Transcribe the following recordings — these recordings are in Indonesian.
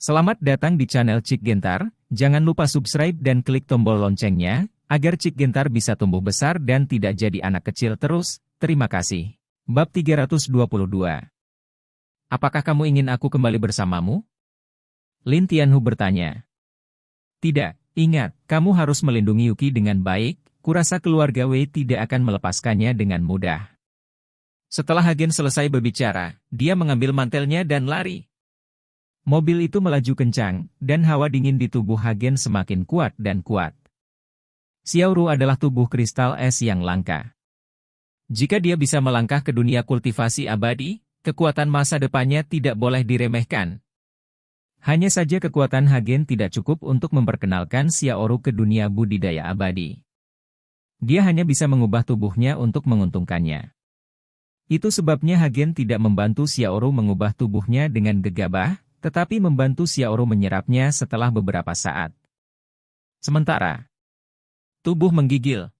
Selamat datang di channel Cik Gentar, jangan lupa subscribe dan klik tombol loncengnya, agar Cik Gentar bisa tumbuh besar dan tidak jadi anak kecil terus, terima kasih. Bab 322. Apakah kamu ingin aku kembali bersamamu? Lin Tianhu bertanya. Tidak, ingat, kamu harus melindungi Yuki dengan baik, kurasa keluarga Wei tidak akan melepaskannya dengan mudah. Setelah Hagen selesai berbicara, dia mengambil mantelnya dan lari. Mobil itu melaju kencang, dan hawa dingin di tubuh Hagen semakin kuat dan kuat. Xiaoru adalah tubuh kristal es yang langka. Jika dia bisa melangkah ke dunia kultivasi abadi, kekuatan masa depannya tidak boleh diremehkan. Hanya saja kekuatan Hagen tidak cukup untuk memperkenalkan Xiaoru ke dunia budidaya abadi. Dia hanya bisa mengubah tubuhnya untuk menguntungkannya. Itu sebabnya Hagen tidak membantu Xiaoru mengubah tubuhnya dengan gegabah, tetapi membantu Xiaoru menyerapnya setelah beberapa saat. Sementara tubuh menggigil.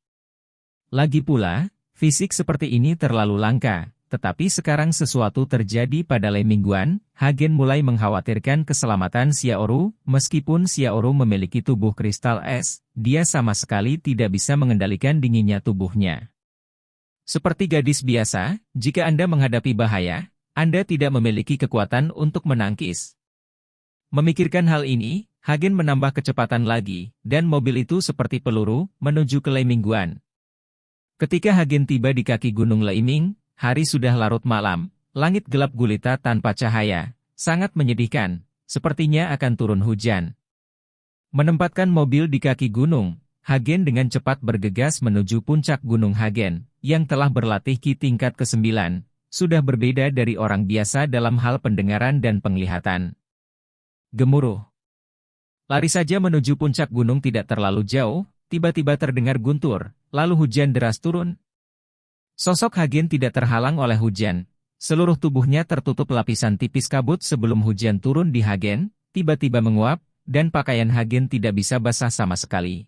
Lagi pula, fisik seperti ini terlalu langka, tetapi sekarang sesuatu terjadi pada Lei Mingguan, Hagen mulai mengkhawatirkan keselamatan Xiaoru, meskipun Xiaoru memiliki tubuh kristal es, dia sama sekali tidak bisa mengendalikan dinginnya tubuhnya. Seperti gadis biasa, jika Anda menghadapi bahaya, Anda tidak memiliki kekuatan untuk menangkis. Memikirkan hal ini, Hagen menambah kecepatan lagi, dan mobil itu seperti peluru, menuju ke Lei Mingguan. Ketika Hagen tiba di kaki Gunung Leiming, hari sudah larut malam, langit gelap gulita tanpa cahaya, sangat menyedihkan, sepertinya akan turun hujan. Menempatkan mobil di kaki gunung, Hagen dengan cepat bergegas menuju puncak Gunung Hagen, yang telah berlatih Ki tingkat ke-9. Sudah berbeda dari orang biasa dalam hal pendengaran dan penglihatan. Gemuruh. Lari saja menuju puncak gunung tidak terlalu jauh, tiba-tiba terdengar guntur, lalu hujan deras turun. Sosok Hagen tidak terhalang oleh hujan. Seluruh tubuhnya tertutup lapisan tipis kabut sebelum hujan turun di Hagen, tiba-tiba menguap, dan pakaian Hagen tidak bisa basah sama sekali.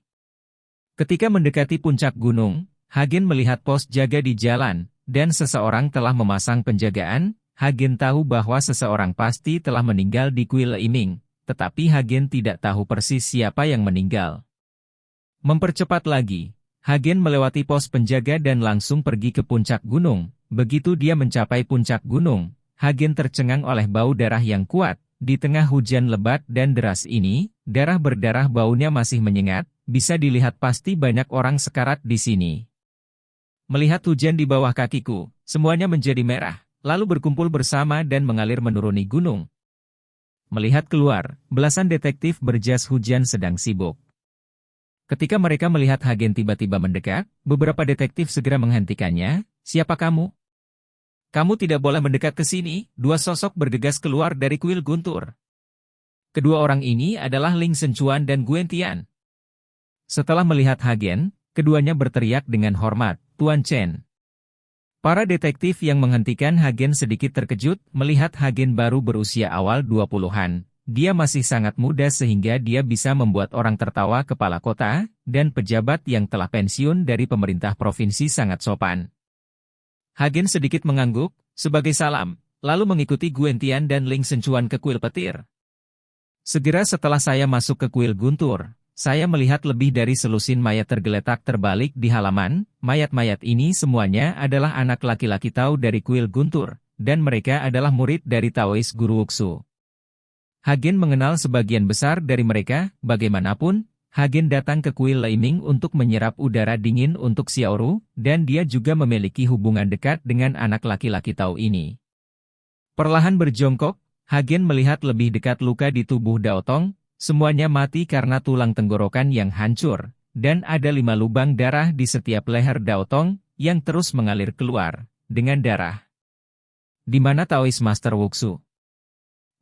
Ketika mendekati puncak gunung, Hagen melihat pos jaga di jalan, dan seseorang telah memasang penjagaan. Hagen tahu bahwa seseorang pasti telah meninggal di kuil Leiming, tetapi Hagen tidak tahu persis siapa yang meninggal. Mempercepat lagi, Hagen melewati pos penjaga dan langsung pergi ke puncak gunung. Begitu dia mencapai puncak gunung, Hagen tercengang oleh bau darah yang kuat. Di tengah hujan lebat dan deras ini, darah berdarah baunya masih menyengat, bisa dilihat pasti banyak orang sekarat di sini. Melihat hujan di bawah kakiku, semuanya menjadi merah, lalu berkumpul bersama dan mengalir menuruni gunung. Melihat keluar, belasan detektif berjas hujan sedang sibuk. Ketika mereka melihat Hagen tiba-tiba mendekat, beberapa detektif segera menghentikannya. Siapa kamu? Kamu tidak boleh mendekat ke sini, dua sosok bergegas keluar dari kuil guntur. Kedua orang ini adalah Ling Senchuan dan Guen Tian. Setelah melihat Hagen, keduanya berteriak dengan hormat, Tuan Chen. Para detektif yang menghentikan Hagen sedikit terkejut melihat Hagen baru berusia awal 20-an. Dia masih sangat muda sehingga dia bisa membuat orang tertawa kepala kota, dan pejabat yang telah pensiun dari pemerintah provinsi sangat sopan. Hagen sedikit mengangguk, sebagai salam, lalu mengikuti Guen Tian dan Ling Senchuan ke kuil petir. Segera setelah saya masuk ke kuil guntur, saya melihat lebih dari selusin mayat tergeletak terbalik di halaman. Mayat-mayat ini semuanya adalah anak laki-laki Tao dari kuil guntur, dan mereka adalah murid dari Taois Guru Wuxu. Hagen mengenal sebagian besar dari mereka, bagaimanapun, Hagen datang ke kuil Leiming untuk menyerap udara dingin untuk Xiaoru, dan dia juga memiliki hubungan dekat dengan anak laki-laki Tao ini. Perlahan berjongkok, Hagen melihat lebih dekat luka di tubuh Daotong. Semuanya mati karena tulang tenggorokan yang hancur, dan ada 5 lubang darah di setiap leher Daotong, yang terus mengalir keluar, dengan darah. Di mana Taois Master Wuxu?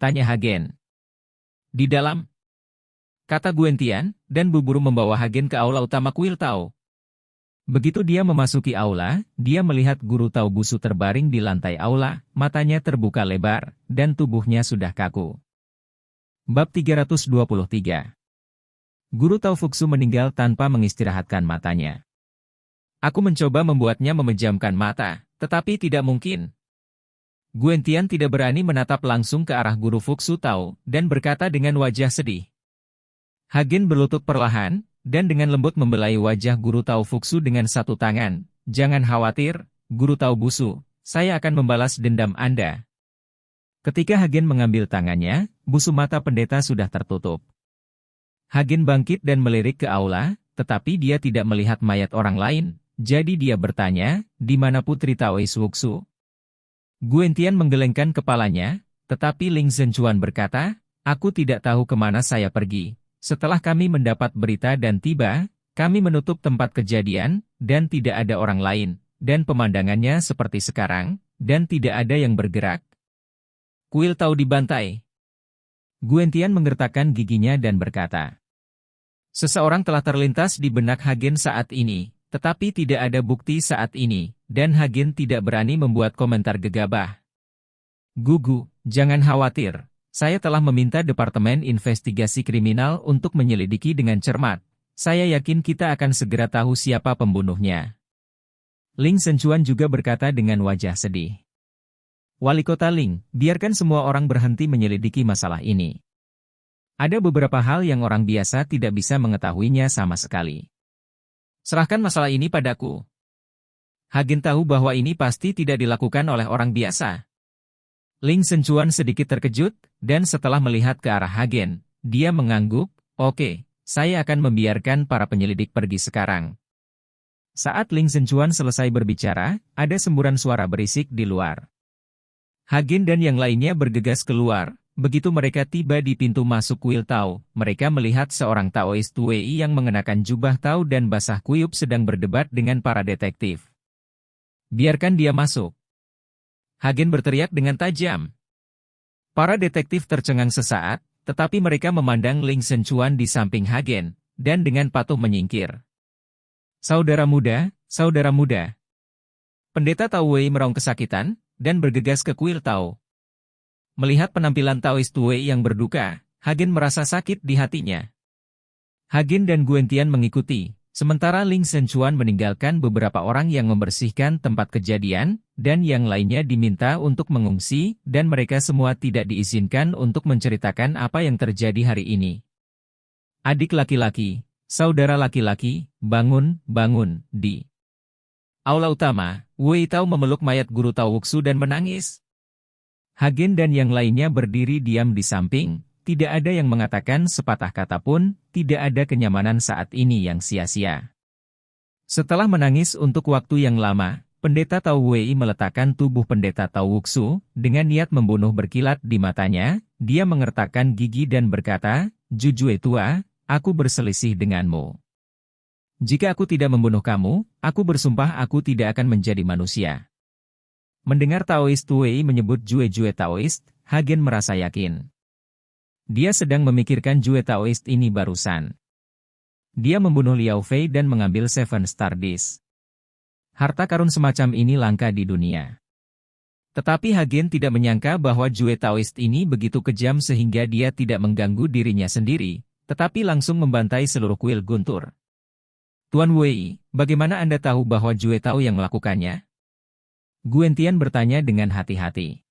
Tanya Hagen. Di dalam, kata Guen Tian, dan buru-buru membawa Hagen ke aula utama kuil Tao. Begitu dia memasuki aula, dia melihat guru Tao Busu terbaring di lantai aula, matanya terbuka lebar, dan tubuhnya sudah kaku. Bab 323. Guru Tao Fuxu meninggal tanpa mengistirahatkan matanya. Aku mencoba membuatnya memejamkan mata, tetapi tidak mungkin. Guentian tidak berani menatap langsung ke arah guru Fuxu Tao, dan berkata dengan wajah sedih. Hagen berlutut perlahan, dan dengan lembut membelai wajah guru Tao Fuxu dengan satu tangan. Jangan khawatir, guru Tao Busu, saya akan membalas dendam Anda. Ketika Hagen mengambil tangannya, busu mata pendeta sudah tertutup. Hagen bangkit dan melirik ke aula, tetapi dia tidak melihat mayat orang lain, jadi dia bertanya, di mana Putri Taois Wuxu? Guentian menggelengkan kepalanya, tetapi Ling Zhenchuan berkata, aku tidak tahu kemana saya pergi. Setelah kami mendapat berita dan tiba, kami menutup tempat kejadian, dan tidak ada orang lain, dan pemandangannya seperti sekarang, dan tidak ada yang bergerak. Kuil Tao dibantai. Guentian menggertakkan giginya dan berkata, seseorang telah terlintas di benak Hagen saat ini, tetapi tidak ada bukti saat ini, dan Hagen tidak berani membuat komentar gegabah. Gugu, jangan khawatir. Saya telah meminta Departemen Investigasi Kriminal untuk menyelidiki dengan cermat. Saya yakin kita akan segera tahu siapa pembunuhnya. Ling Zhenchuan juga berkata dengan wajah sedih. Wali Kota Ling, biarkan semua orang berhenti menyelidiki masalah ini. Ada beberapa hal yang orang biasa tidak bisa mengetahuinya sama sekali. Serahkan masalah ini padaku. Hagen tahu bahwa ini pasti tidak dilakukan oleh orang biasa. Ling Zhenchuan sedikit terkejut, dan setelah melihat ke arah Hagen, dia mengangguk, oke, saya akan membiarkan para penyelidik pergi sekarang. Saat Ling Zhenchuan selesai berbicara, ada semburan suara berisik di luar. Hagen dan yang lainnya bergegas keluar. Begitu mereka tiba di pintu masuk kuil Tao, mereka melihat seorang Taois Wei yang mengenakan jubah Tao dan basah kuyup sedang berdebat dengan para detektif. Biarkan dia masuk. Hagen berteriak dengan tajam. Para detektif tercengang sesaat, tetapi mereka memandang Ling Zhenchuan di samping Hagen, dan dengan patuh menyingkir. Saudara muda, saudara muda. Pendeta Tao Wei meraung kesakitan, dan bergegas ke kuil Tao. Melihat penampilan Taois Wei yang berduka, Hagen merasa sakit di hatinya. Hagen dan Guentian mengikuti, sementara Ling Zhenchuan meninggalkan beberapa orang yang membersihkan tempat kejadian, dan yang lainnya diminta untuk mengungsi, dan mereka semua tidak diizinkan untuk menceritakan apa yang terjadi hari ini. Adik laki-laki, saudara laki-laki, bangun, bangun, di aula utama, Wei Tao memeluk mayat guru Tao Wuxu dan menangis. Hagen dan yang lainnya berdiri diam di samping, tidak ada yang mengatakan sepatah kata pun, tidak ada kenyamanan saat ini yang sia-sia. Setelah menangis untuk waktu yang lama, Pendeta Tao Wei meletakkan tubuh Pendeta Tao Wuxu, dengan niat membunuh berkilat di matanya, dia mengertakkan gigi dan berkata, Jujue tua, aku berselisih denganmu. Jika aku tidak membunuh kamu, aku bersumpah aku tidak akan menjadi manusia. Mendengar Taoist Wei menyebut Jue Taoist, Hagen merasa yakin. Dia sedang memikirkan Jue Taoist ini barusan. Dia membunuh Liao Fei dan mengambil Seven Star Disk. Harta karun semacam ini langka di dunia. Tetapi Hagen tidak menyangka bahwa Jue Taoist ini begitu kejam sehingga dia tidak mengganggu dirinya sendiri, tetapi langsung membantai seluruh kuil Guntur. Tuan Wei, bagaimana Anda tahu bahwa Jue Tao yang melakukannya? Guentian bertanya dengan hati-hati.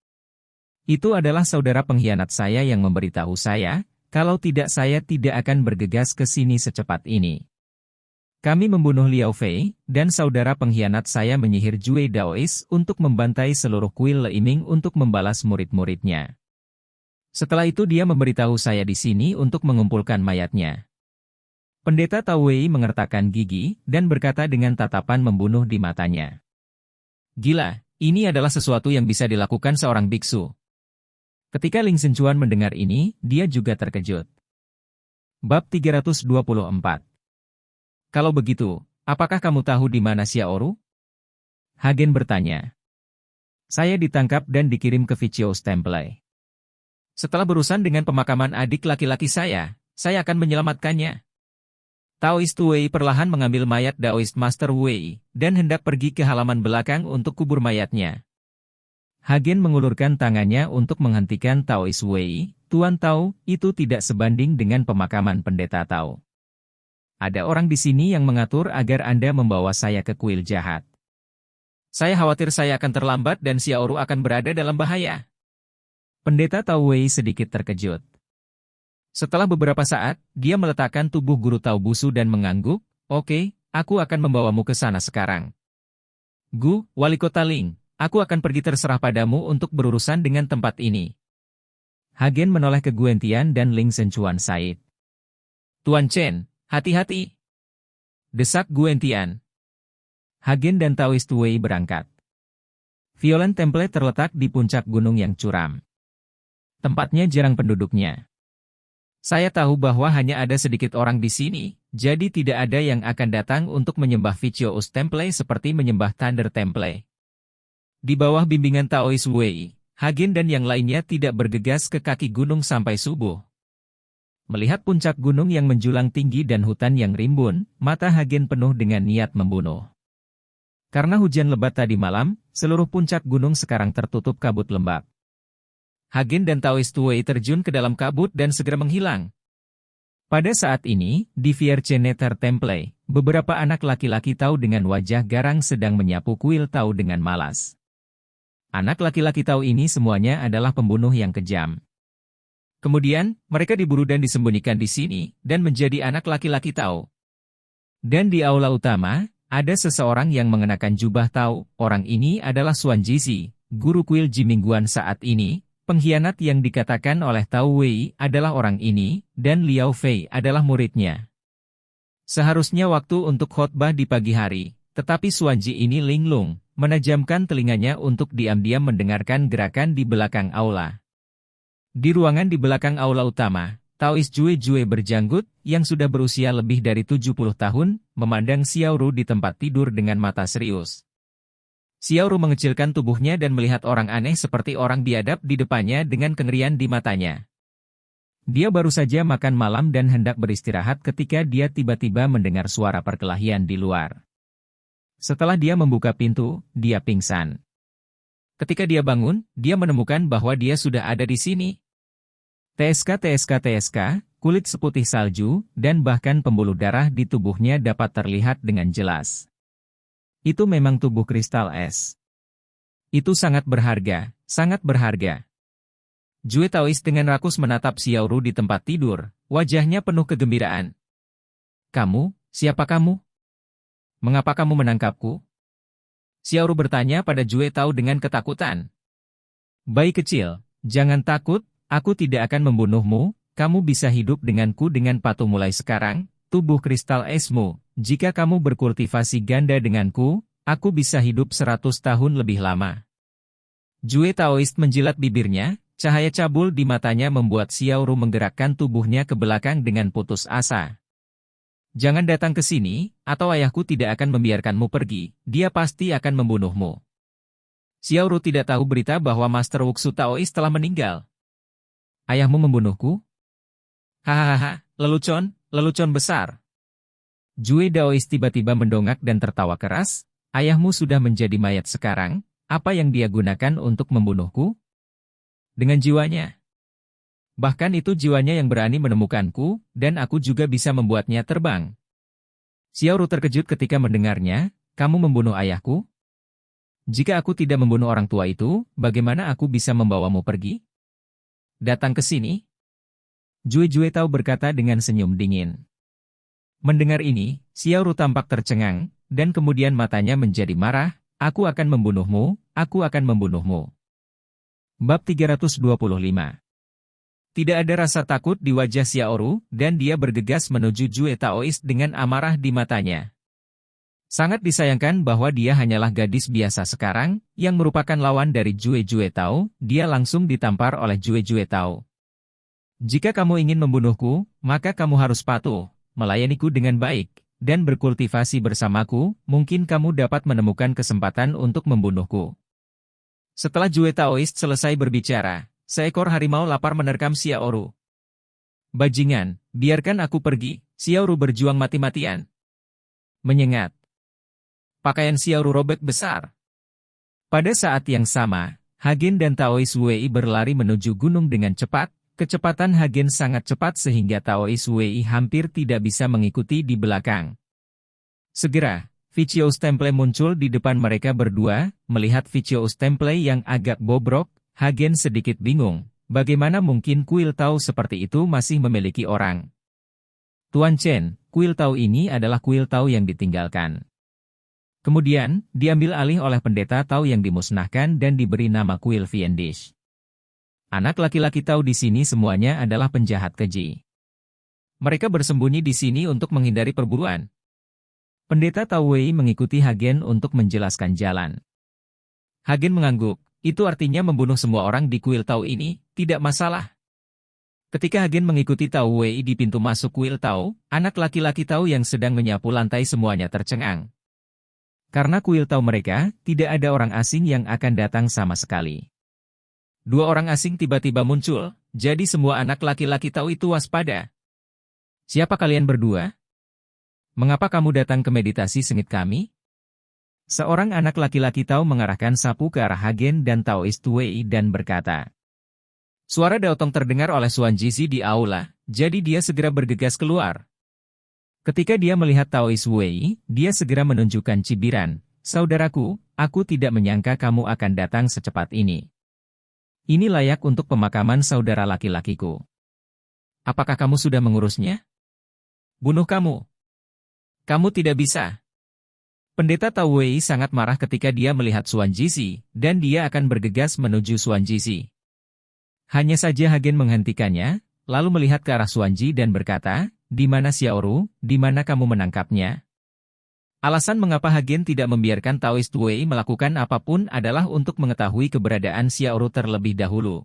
Itu adalah saudara pengkhianat saya yang memberitahu saya, kalau tidak saya tidak akan bergegas ke sini secepat ini. Kami membunuh Liao Fei, dan saudara pengkhianat saya menyihir Jue Daois untuk membantai seluruh kuil Leiming untuk membalas murid-muridnya. Setelah itu dia memberitahu saya di sini untuk mengumpulkan mayatnya. Pendeta Tao Wei mengertakkan gigi, dan berkata dengan tatapan membunuh di matanya. Gila, ini adalah sesuatu yang bisa dilakukan seorang biksu. Ketika Ling Zhenchuan mendengar ini, dia juga terkejut. Bab 324. Kalau begitu, apakah kamu tahu di mana Xiaoru? Hagen bertanya. Saya ditangkap dan dikirim ke Vicious Temple. Setelah berurusan dengan pemakaman adik laki-laki saya akan menyelamatkannya. Taoist Wei perlahan mengambil mayat Daoist Master Wei, dan hendak pergi ke halaman belakang untuk kubur mayatnya. Hagen mengulurkan tangannya untuk menghentikan Taoist Wei, Tuan Tao, itu tidak sebanding dengan pemakaman pendeta Tao. Ada orang di sini yang mengatur agar Anda membawa saya ke kuil jahat. Saya khawatir saya akan terlambat dan Xiaoru akan berada dalam bahaya. Pendeta Tao Wei sedikit terkejut. Setelah beberapa saat, dia meletakkan tubuh guru Tao Busu dan mengangguk, "Oke, aku akan membawamu ke sana sekarang. Gu, Wali Kota Ling, aku akan pergi terserah padamu untuk berurusan dengan tempat ini." Hagen menoleh ke Guentian dan Ling Senchuan Said. "Tuan Chen, hati-hati!" desak Guentian. Hagen dan Taoist Wei berangkat. Violet Temple terletak di puncak gunung yang curam. Tempatnya jarang penduduknya. Saya tahu bahwa hanya ada sedikit orang di sini, jadi tidak ada yang akan datang untuk menyembah Vicious Temple seperti menyembah Thunder Temple. Di bawah bimbingan Taoist Wei, Hagen dan yang lainnya tidak bergegas ke kaki gunung sampai subuh. Melihat puncak gunung yang menjulang tinggi dan hutan yang rimbun, mata Hagen penuh dengan niat membunuh. Karena hujan lebat tadi malam, seluruh puncak gunung sekarang tertutup kabut lembab. Hagen dan Taoist Wei terjun ke dalam kabut dan segera menghilang. Pada saat ini, di Vierceneter Temple, beberapa anak laki-laki Tao dengan wajah garang sedang menyapu kuil Tao dengan malas. Anak laki-laki Tao ini semuanya adalah pembunuh yang kejam. Kemudian, mereka diburu dan disembunyikan di sini, dan menjadi anak laki-laki Tao. Dan di aula utama, ada seseorang yang mengenakan jubah Tao. Orang ini adalah Xuan Jizi, guru kuil Jimingguan saat ini. Pengkhianat yang dikatakan oleh Tao Wei adalah orang ini, dan Liao Fei adalah muridnya. Seharusnya waktu untuk khotbah di pagi hari, tetapi Xuanji ini linglung, menajamkan telinganya untuk diam-diam mendengarkan gerakan di belakang aula. Di ruangan di belakang aula utama, Taoist Jue berjanggut, yang sudah berusia lebih dari 70 tahun, memandang Xiaoru di tempat tidur dengan mata serius. Xiaoru mengecilkan tubuhnya dan melihat orang aneh seperti orang biadab di depannya dengan kengerian di matanya. Dia baru saja makan malam dan hendak beristirahat ketika dia tiba-tiba mendengar suara perkelahian di luar. Setelah dia membuka pintu, dia pingsan. Ketika dia bangun, dia menemukan bahwa dia sudah ada di sini. TSK, kulit seputih salju, dan bahkan pembuluh darah di tubuhnya dapat terlihat dengan jelas. Itu memang tubuh kristal es. Itu sangat berharga, sangat berharga. Jue Taoist dengan rakus menatap Xiaoru di tempat tidur, wajahnya penuh kegembiraan. "Kamu, siapa kamu? Mengapa kamu menangkapku?" Xiaoru bertanya pada Jue Tao dengan ketakutan. "Bayi kecil, jangan takut, aku tidak akan membunuhmu, kamu bisa hidup denganku dengan patuh mulai sekarang, tubuh kristal esmu. Jika kamu berkultivasi ganda denganku, aku bisa hidup 100 tahun lebih lama." Jue Taoist menjilat bibirnya, cahaya cabul di matanya membuat Xiaoru menggerakkan tubuhnya ke belakang dengan putus asa. "Jangan datang ke sini, atau ayahku tidak akan membiarkanmu pergi, dia pasti akan membunuhmu." Xiaoru tidak tahu berita bahwa Master Wuxu Taoist telah meninggal. "Ayahmu membunuhku?" "Hahaha, lelucon besar." Jue Daoist tiba-tiba mendongak dan tertawa keras. "Ayahmu sudah menjadi mayat sekarang, apa yang dia gunakan untuk membunuhku?" "Dengan jiwanya. Bahkan itu jiwanya yang berani menemukanku, dan aku juga bisa membuatnya terbang." Xiaoru terkejut ketika mendengarnya. "Kamu membunuh ayahku? Jika aku tidak membunuh orang tua itu, bagaimana aku bisa membawamu pergi? Datang ke sini." Jue Tao berkata dengan senyum dingin. Mendengar ini, Xiaoru tampak tercengang, dan kemudian matanya menjadi marah. "Aku akan membunuhmu, aku akan membunuhmu." Bab 325. Tidak ada rasa takut di wajah Xiaoru, dan dia bergegas menuju Jue Taoist dengan amarah di matanya. Sangat disayangkan bahwa dia hanyalah gadis biasa sekarang, yang merupakan lawan dari Jue Tao, dia langsung ditampar oleh Jue Tao. "Jika kamu ingin membunuhku, maka kamu harus patuh, melayaniku dengan baik, dan berkultivasi bersamaku, mungkin kamu dapat menemukan kesempatan untuk membunuhku." Setelah Jue Taoist selesai berbicara, seekor harimau lapar menerkam Xiaoru. "Bajingan, biarkan aku pergi." Xiaoru berjuang mati-matian. Menyengat. Pakaian Xiaoru robek besar. Pada saat yang sama, Hagen dan Taoist Wei berlari menuju gunung dengan cepat. Kecepatan Hagen sangat cepat sehingga Taoist Wei hampir tidak bisa mengikuti di belakang. Segera, Vicious Temple muncul di depan mereka berdua. Melihat Vicious Temple yang agak bobrok, Hagen sedikit bingung. Bagaimana mungkin kuil Tau seperti itu masih memiliki orang? Tuan Chen, kuil Tau ini adalah kuil Tau yang ditinggalkan. Kemudian, diambil alih oleh pendeta Tau yang dimusnahkan dan diberi nama kuil Fiendish. Anak laki-laki Tau di sini semuanya adalah penjahat keji. Mereka bersembunyi di sini untuk menghindari perburuan. Pendeta Tau Wei mengikuti Hagen untuk menjelaskan jalan. Hagen mengangguk, itu artinya membunuh semua orang di kuil Tau ini, tidak masalah. Ketika Hagen mengikuti Tau Wei di pintu masuk kuil Tau, anak laki-laki Tau yang sedang menyapu lantai semuanya tercengang. Karena kuil Tau mereka, tidak ada orang asing yang akan datang sama sekali. Dua orang asing tiba-tiba muncul, jadi semua anak laki-laki Tau itu waspada. Siapa kalian berdua? Mengapa kamu datang ke meditasi sengit kami? Seorang anak laki-laki Tau mengarahkan sapu ke arah Hagen dan Taoist Wei dan berkata. Suara Daotong terdengar oleh Xuan Jisi di aula, jadi dia segera bergegas keluar. Ketika dia melihat Taoist Wei, dia segera menunjukkan cibiran. Saudaraku, aku tidak menyangka kamu akan datang secepat ini. Ini layak untuk pemakaman saudara laki-lakiku. Apakah kamu sudah mengurusnya? Bunuh kamu. Kamu tidak bisa. Pendeta Tau Wei sangat marah ketika dia melihat Xuan Jisi, dan dia akan bergegas menuju Xuan Jisi. Hanya saja Hagen menghentikannya, lalu melihat ke arah Xuan Ji dan berkata, di mana Xiaoru, di mana kamu menangkapnya? Alasan mengapa Hagen tidak membiarkan Taoist Wei melakukan apapun adalah untuk mengetahui keberadaan Xiaoru terlebih dahulu.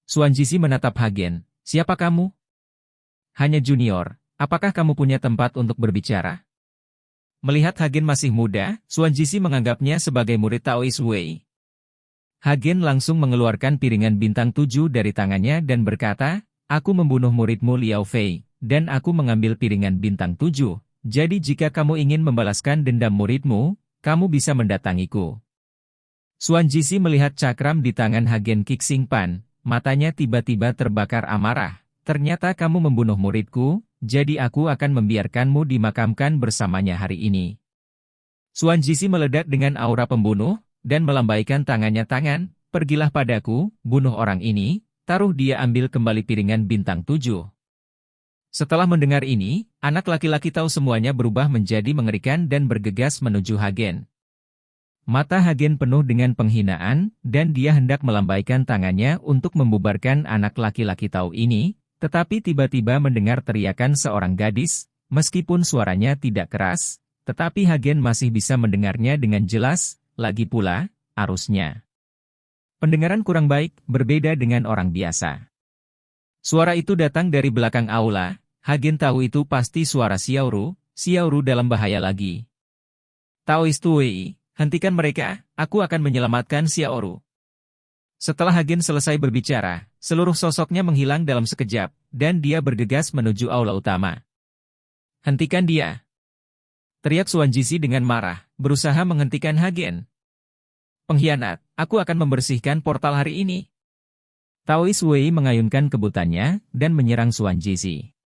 Xuan Jisi menatap Hagen, siapa kamu? Hanya junior. Apakah kamu punya tempat untuk berbicara? Melihat Hagen masih muda, Xuan Jisi menganggapnya sebagai murid Taoist Wei. Hagen langsung mengeluarkan piringan bintang 7 dari tangannya dan berkata, aku membunuh muridmu Liao Fei, dan aku mengambil piringan bintang 7. Jadi jika kamu ingin membalaskan dendam muridmu, kamu bisa mendatangiku. Xuan Jisi melihat cakram di tangan Hagen Qixing Pan, matanya tiba-tiba terbakar amarah. Ternyata kamu membunuh muridku, jadi aku akan membiarkanmu dimakamkan bersamanya hari ini. Xuan Jisi meledak dengan aura pembunuh, dan melambaikan tangannya pergilah padaku, bunuh orang ini, taruh dia ambil kembali piringan bintang 7. Setelah mendengar ini, anak laki-laki Tau semuanya berubah menjadi mengerikan dan bergegas menuju Hagen. Mata Hagen penuh dengan penghinaan, dan dia hendak melambaikan tangannya untuk membubarkan anak laki-laki Tau ini, tetapi tiba-tiba mendengar teriakan seorang gadis, meskipun suaranya tidak keras, tetapi Hagen masih bisa mendengarnya dengan jelas, lagi pula, arusnya. Pendengaran kurang baik, berbeda dengan orang biasa. Suara itu datang dari belakang aula, Hagen tahu itu pasti suara Xiaoru dalam bahaya lagi. Taoist Wei, hentikan mereka, aku akan menyelamatkan Xiaoru. Setelah Hagen selesai berbicara, seluruh sosoknya menghilang dalam sekejap, dan dia bergegas menuju aula utama. Hentikan dia! Teriak Xuan Jisi dengan marah, berusaha menghentikan Hagen. Pengkhianat, aku akan membersihkan portal hari ini. Taoist Wei mengayunkan kebutannya, dan menyerang Xuan Jisi.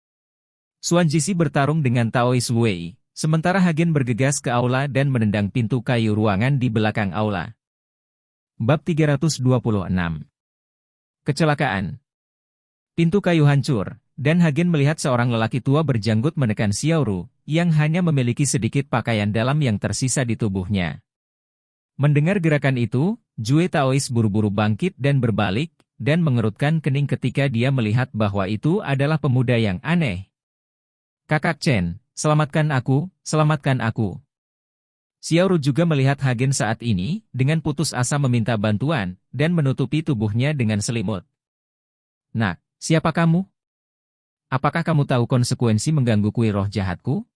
Xuan Jisi bertarung dengan Taoist Wei, sementara Hagen bergegas ke aula dan menendang pintu kayu ruangan di belakang aula. Bab 326. Kecelakaan. Pintu kayu hancur, dan Hagen melihat seorang lelaki tua berjanggut menekan Xiaoru, yang hanya memiliki sedikit pakaian dalam yang tersisa di tubuhnya. Mendengar gerakan itu, Jue Taoist buru-buru bangkit dan berbalik, dan mengerutkan kening ketika dia melihat bahwa itu adalah pemuda yang aneh. Kakak Chen, selamatkan aku, selamatkan aku. Xiaoru juga melihat Hagen saat ini, dengan putus asa meminta bantuan, dan menutupi tubuhnya dengan selimut. Nak, siapa kamu? Apakah kamu tahu konsekuensi mengganggu kuil roh jahatku?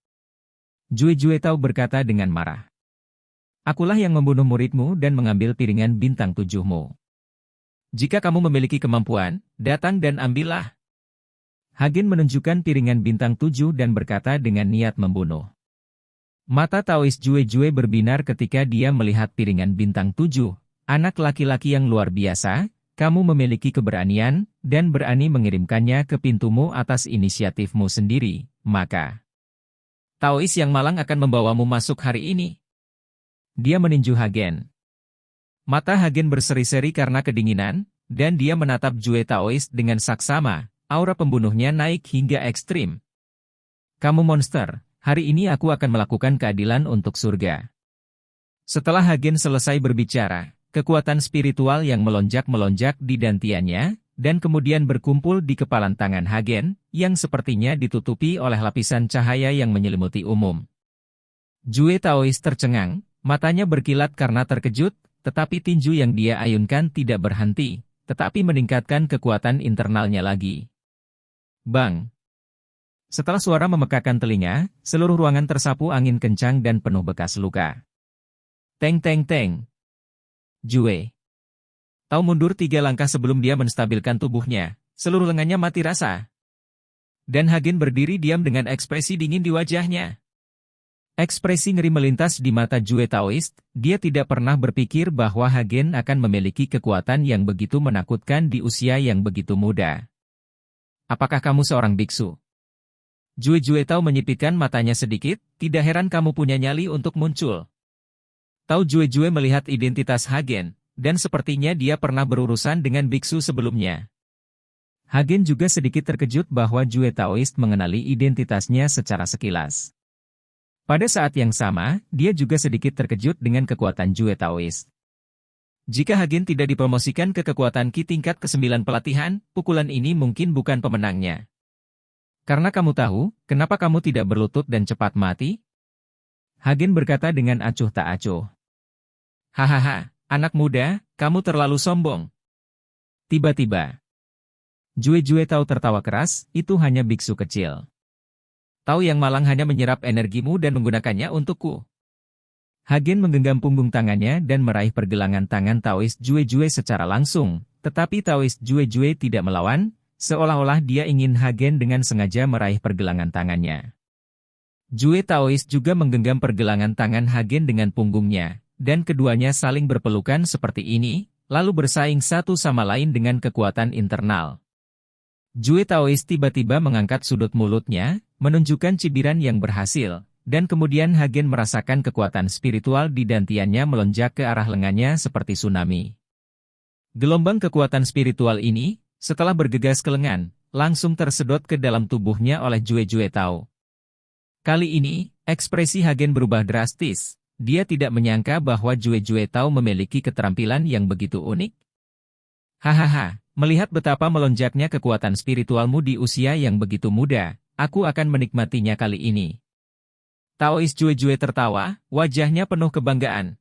Jue Tau berkata dengan marah. Akulah yang membunuh muridmu dan mengambil piringan bintang 7-mu. Jika kamu memiliki kemampuan, datang dan ambillah. Hagen menunjukkan piringan bintang 7 dan berkata dengan niat membunuh. Mata Taoist Jue berbinar ketika dia melihat piringan bintang 7. Anak laki-laki yang luar biasa, kamu memiliki keberanian, dan berani mengirimkannya ke pintumu atas inisiatifmu sendiri, maka. Taois yang malang akan membawamu masuk hari ini. Dia meninju Hagen. Mata Hagen berseri-seri karena kedinginan, dan dia menatap Jue Taois dengan saksama, aura pembunuhnya naik hingga ekstrim. Kamu monster, hari ini aku akan melakukan keadilan untuk surga. Setelah Hagen selesai berbicara, kekuatan spiritual yang melonjak-melonjak di dantiannya, dan kemudian berkumpul di kepalan tangan Hagen, yang sepertinya ditutupi oleh lapisan cahaya yang menyelimuti umum. Jue Taois tercengang, matanya berkilat karena terkejut, tetapi tinju yang dia ayunkan tidak berhenti, tetapi meningkatkan kekuatan internalnya lagi. Bang! Setelah suara memekakan telinga, seluruh ruangan tersapu angin kencang dan penuh bekas luka. Teng teng teng. Jue Tao mundur 3 langkah sebelum dia menstabilkan tubuhnya, seluruh lengannya mati rasa. Dan Hagen berdiri diam dengan ekspresi dingin di wajahnya. Ekspresi ngeri melintas di mata Jue Taoist, dia tidak pernah berpikir bahwa Hagen akan memiliki kekuatan yang begitu menakutkan di usia yang begitu muda. Apakah kamu seorang biksu? Jue Tao menyipitkan matanya sedikit, tidak heran kamu punya nyali untuk muncul. Tao Jue melihat identitas Hagen, dan sepertinya dia pernah berurusan dengan biksu sebelumnya. Hagen juga sedikit terkejut bahwa Jue Taoist mengenali identitasnya secara sekilas. Pada saat yang sama, dia juga sedikit terkejut dengan kekuatan Jue Taoist. Jika Hagen tidak dipromosikan ke kekuatan Ki tingkat ke-9 pelatihan, pukulan ini mungkin bukan pemenangnya. Karena kamu tahu, kenapa kamu tidak berlutut dan cepat mati? Hagen berkata dengan acuh tak acuh. Hahaha, anak muda, kamu terlalu sombong. Tiba-tiba, Jue Tao tertawa keras, itu hanya biksu kecil. Tahu yang malang hanya menyerap energimu dan menggunakannya untukku. Hagen menggenggam punggung tangannya dan meraih pergelangan tangan Taoist Jue secara langsung, tetapi Taoist Jue tidak melawan, seolah-olah dia ingin Hagen dengan sengaja meraih pergelangan tangannya. Jue Taoist juga menggenggam pergelangan tangan Hagen dengan punggungnya, dan keduanya saling berpelukan seperti ini, lalu bersaing satu sama lain dengan kekuatan internal. Jue Taoist tiba-tiba mengangkat sudut mulutnya, menunjukkan cibiran yang berhasil, dan kemudian Hagen merasakan kekuatan spiritual di dantiannya melonjak ke arah lengannya seperti tsunami. Gelombang kekuatan spiritual ini, setelah bergegas ke lengan, langsung tersedot ke dalam tubuhnya oleh Jue Tao. Kali ini, ekspresi Hagen berubah drastis, dia tidak menyangka bahwa Jue Tao memiliki keterampilan yang begitu unik. Hahaha, melihat betapa melonjaknya kekuatan spiritualmu di usia yang begitu muda, aku akan menikmatinya kali ini. Taois Jue tertawa, wajahnya penuh kebanggaan.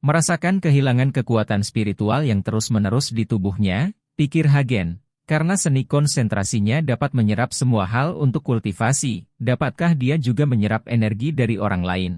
Merasakan kehilangan kekuatan spiritual yang terus-menerus di tubuhnya, pikir Hagen, karena seni konsentrasinya dapat menyerap semua hal untuk kultivasi, dapatkah dia juga menyerap energi dari orang lain?